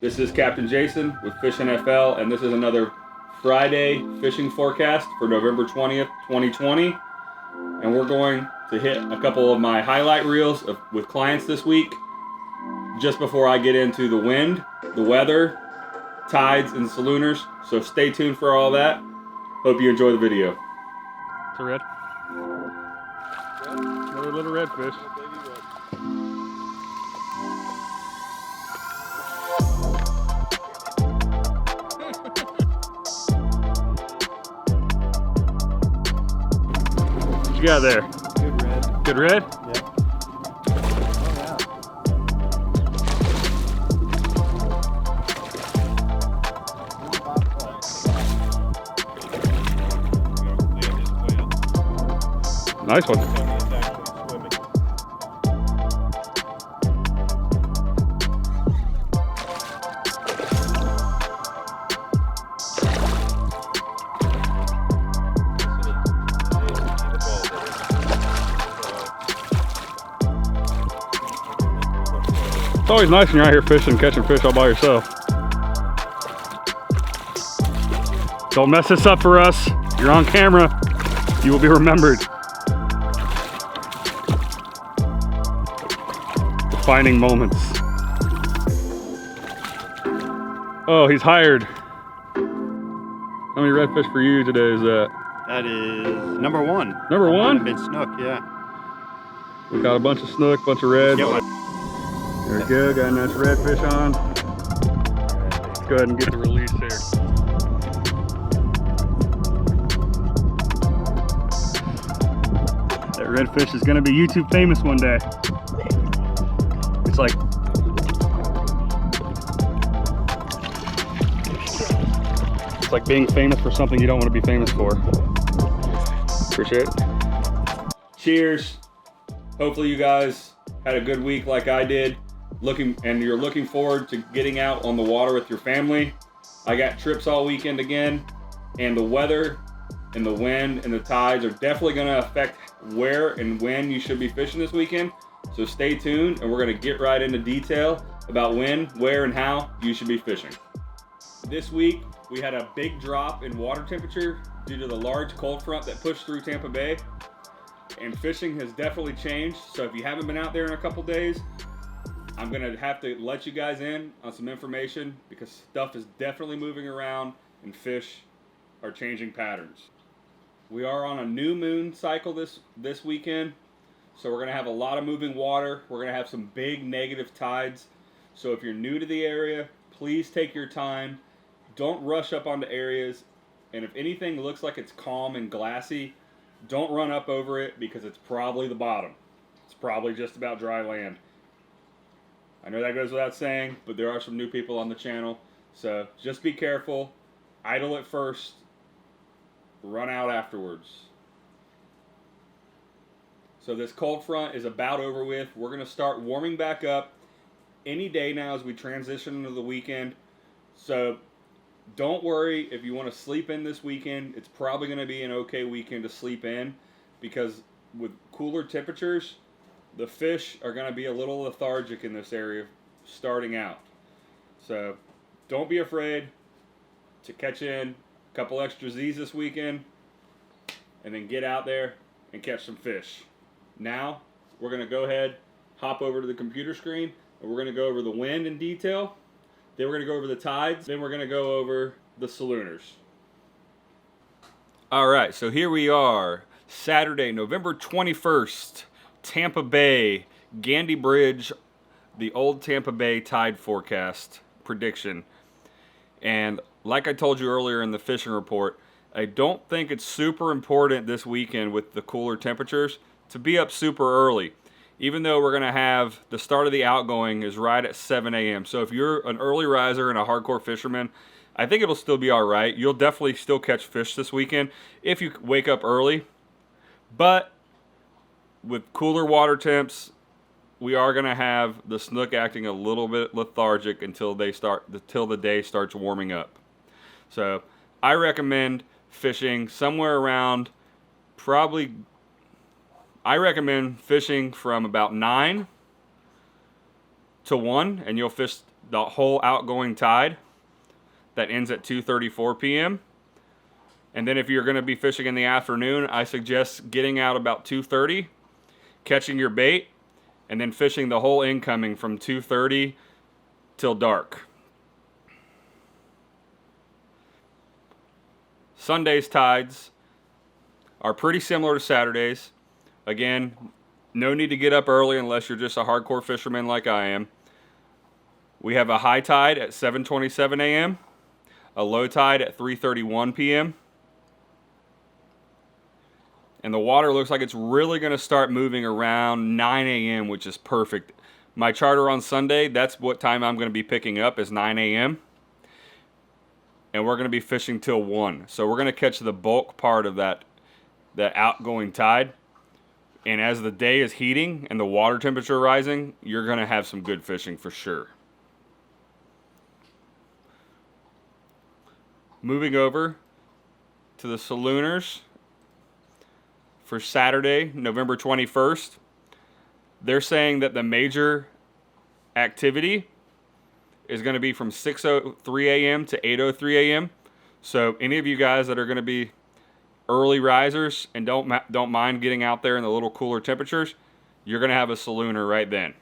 This is Captain Jason with Fish NFL, and this is another Friday fishing forecast for November 20th, 2020. And we're going to hit a couple of my highlight reels with clients this week, just before I get into the wind, the weather, tides, and Solunars. So stay tuned for all that. Hope you enjoy the video. It's a red. Another little redfish. What you got there? Good red. Good red? Yep. Nice one. It's always nice when you're out here fishing, catching fish all by yourself. Don't mess this up for us. You're on camera. You will be remembered. Defining moments. Oh, he's hired. How many redfish for you today is that? That is number one. Number one? Big Snook, yeah. We got a bunch of snook, bunch of reds. Yep. There we go, got a nice redfish on. Let's go ahead and get the release here. That redfish is gonna be YouTube famous one day. It's like being famous for something you don't want to be famous for. Appreciate it. Cheers. Hopefully you guys had a good week like I did. You're looking forward to getting out on the water with your family. I got trips all weekend again, and the weather and the wind and the tides are definitely going to affect where and when you should be fishing this weekend. So stay tuned, and we're going to get right into detail about when, where, and how you should be fishing. This week, we had a big drop in water temperature due to the large cold front that pushed through Tampa Bay, and fishing has definitely changed. So if you haven't been out there in a couple days, I'm going to have to let you guys in on some information because stuff is definitely moving around and fish are changing patterns. We are on a new moon cycle this weekend, so we're going to have a lot of moving water. We're going to have some big negative tides. So if you're new to the area, please take your time. Don't rush up onto areas, and if anything looks like it's calm and glassy, don't run up over it because it's probably the bottom. It's probably just about dry land. I know that goes without saying, but there are some new people on the channel, so just be careful. Idle at first, run out afterwards. So this cold front is about over with. We're going to start warming back up any day now as we transition into the weekend. So don't worry if you want to sleep in this weekend. It's probably going to be an okay weekend to sleep in because with cooler temperatures, the fish are going to be a little lethargic in this area starting out. So don't be afraid to catch in a couple extra Z's this weekend and then get out there and catch some fish. Now we're going to go ahead, hop over to the computer screen, and we're going to go over the wind in detail. Then we're going to go over the tides. Then we're going to go over the Solunars. All right, so here we are, Saturday, November 21st, Tampa Bay, Gandy Bridge, the old Tampa Bay tide forecast prediction. And like I told you earlier in the fishing report, I don't think it's super important this weekend with the cooler temperatures to be up super early. Even though we're going to have the start of the outgoing is right at 7 a.m. So if you're an early riser and a hardcore fisherman, I think it'll still be all right. You'll definitely still catch fish this weekend if you wake up early. But with cooler water temps, we are going to have the snook acting a little bit lethargic until the day starts warming up. So I recommend fishing somewhere around I recommend fishing from about 9 to 1, and you'll fish the whole outgoing tide that ends at 2:34 p.m. And then if you're going to be fishing in the afternoon, I suggest getting out about 2:30, catching your bait, and then fishing the whole incoming from 2:30 till dark. Sunday's tides are pretty similar to Saturday's. Again, no need to get up early unless you're just a hardcore fisherman like I am. We have a high tide at 7:27 a.m., a low tide at 3:31 p.m., and the water looks like it's really going to start moving around 9 a.m., which is perfect. My charter on Sunday, that's what time I'm going to be picking up, is 9 a.m., and we're going to be fishing till 1. So we're going to catch the bulk part of that outgoing tide. And as the day is heating and the water temperature rising, you're going to have some good fishing for sure. Moving over to the Solunars for Saturday, November 21st. They're saying that the major activity is going to be from 6:03 a.m. to 8:03 a.m. So any of you guys that are going to be early risers and don't mind getting out there in the little cooler temperatures, you're going to have a Solunar right then.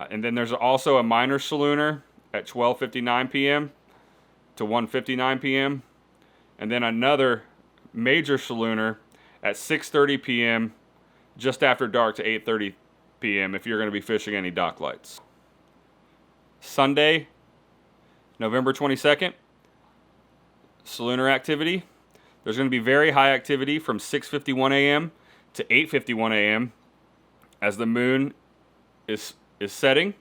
And then there's also a minor Solunar at 12:59 p.m. to 1:59 p.m. and then another major Solunar at 6:30 p.m. just after dark to 8:30 p.m. if you're going to be fishing any dock lights. Sunday, November 22nd, Solunar activity. There's going to be very high activity from 6:51 a.m. to 8:51 a.m. as the moon is setting.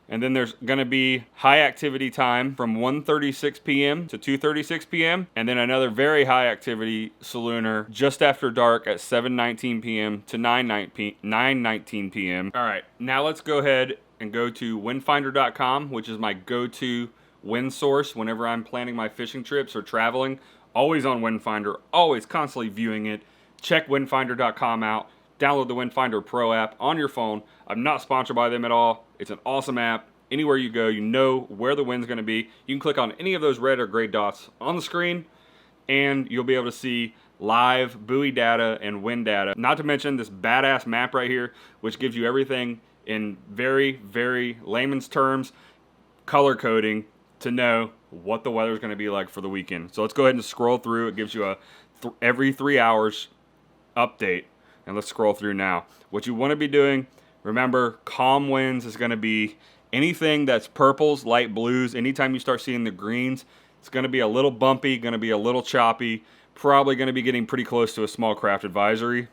And then there's going to be high activity time from 1:36 p.m. to 2:36 p.m. And then another very high activity Solunar just after dark at 7:19 p.m. to 9:19 p.m. All right, now let's go ahead and go to windfinder.com, which is my go-to wind source whenever I'm planning my fishing trips or traveling. Always on Windfinder, always constantly viewing it. Check windfinder.com out. Download the Windfinder Pro app on your phone. I'm not sponsored by them at all. It's an awesome app. Anywhere you go, you know where the wind's going to be. You can click on any of those red or gray dots on the screen, and you'll be able to see live buoy data and wind data. Not to mention this badass map right here, which gives you everything in very, very layman's terms, color coding, to know what the weather's going to be like for the weekend. So let's go ahead and scroll through. It gives you a every 3 hours update. And let's scroll through now. What you want to be doing, remember, calm winds is going to be anything that's purples, light blues. Anytime you start seeing the greens, it's going to be a little bumpy, going to be a little choppy, probably going to be getting pretty close to a small craft advisory.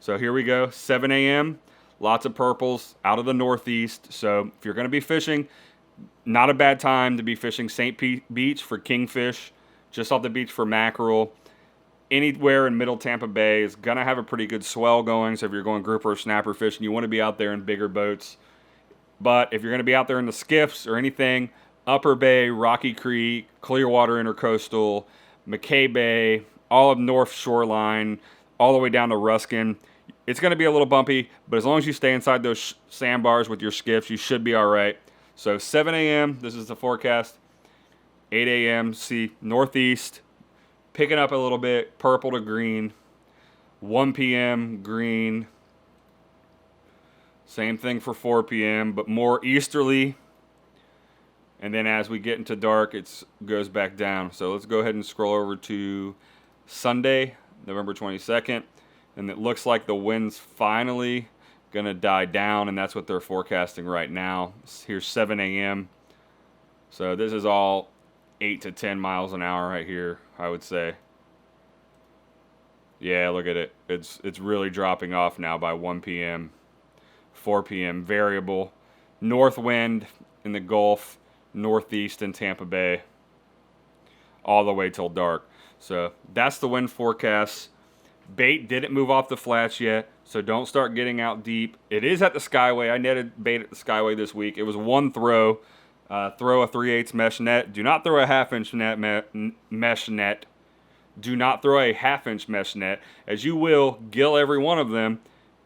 So here we go, 7 a.m., lots of purples out of the northeast. So if you're going to be fishing, not a bad time to be fishing St. Pete Beach for kingfish, just off the beach for mackerel. Anywhere in middle Tampa Bay is going to have a pretty good swell going. So if you're going grouper or snapper fishing, you want to be out there in bigger boats. But if you're going to be out there in the skiffs or anything, Upper Bay, Rocky Creek, Clearwater Intercoastal, McKay Bay, all of North Shoreline, all the way down to Ruskin, it's going to be a little bumpy, but as long as you stay inside those sandbars with your skiffs, you should be all right. So 7 a.m., this is the forecast. 8 a.m., see northeast, picking up a little bit, purple to green. 1 p.m., green. Same thing for 4 p.m., but more easterly. And then as we get into dark, it goes back down. So let's go ahead and scroll over to Sunday, November 22nd. And it looks like the wind's finally going to die down, and that's what they're forecasting right now. Here's 7 a.m. So this is all 8 to 10 miles an hour right here, I would say. Yeah, look at it. It's really dropping off now by 1 p.m. 4 p.m. variable. North wind in the Gulf, northeast in Tampa Bay, all the way till dark. So that's the wind forecast. Bait didn't move off the flats yet, so don't start getting out deep. It is at the Skyway. I netted bait at the Skyway this week. It was one throw. Throw a 3/8 mesh net. Do not throw a 1/2 inch mesh net. Do not throw a 1/2 inch mesh net, as you will gill every one of them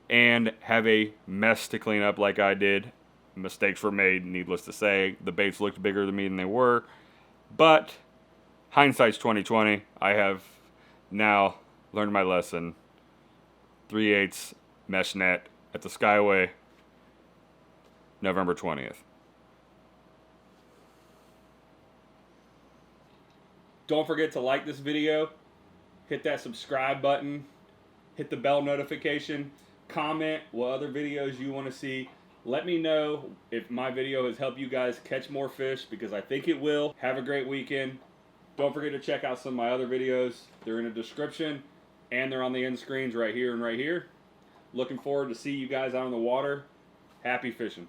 and have a mess to clean up like I did Mistakes were made, needless to say. The baits looked bigger than me than they were. But hindsight's 2020. I have now learned my lesson. 3/8 mesh net at the Skyway, November 20th. Don't forget to like this video, hit that subscribe button, hit the bell notification, comment what other videos you want to see. Let me know if my video has helped you guys catch more fish, because I think it will. Have a great weekend. Don't forget to check out some of my other videos. They're in the description and they're on the end screens right here and right here. Looking forward to see you guys out on the water. Happy fishing.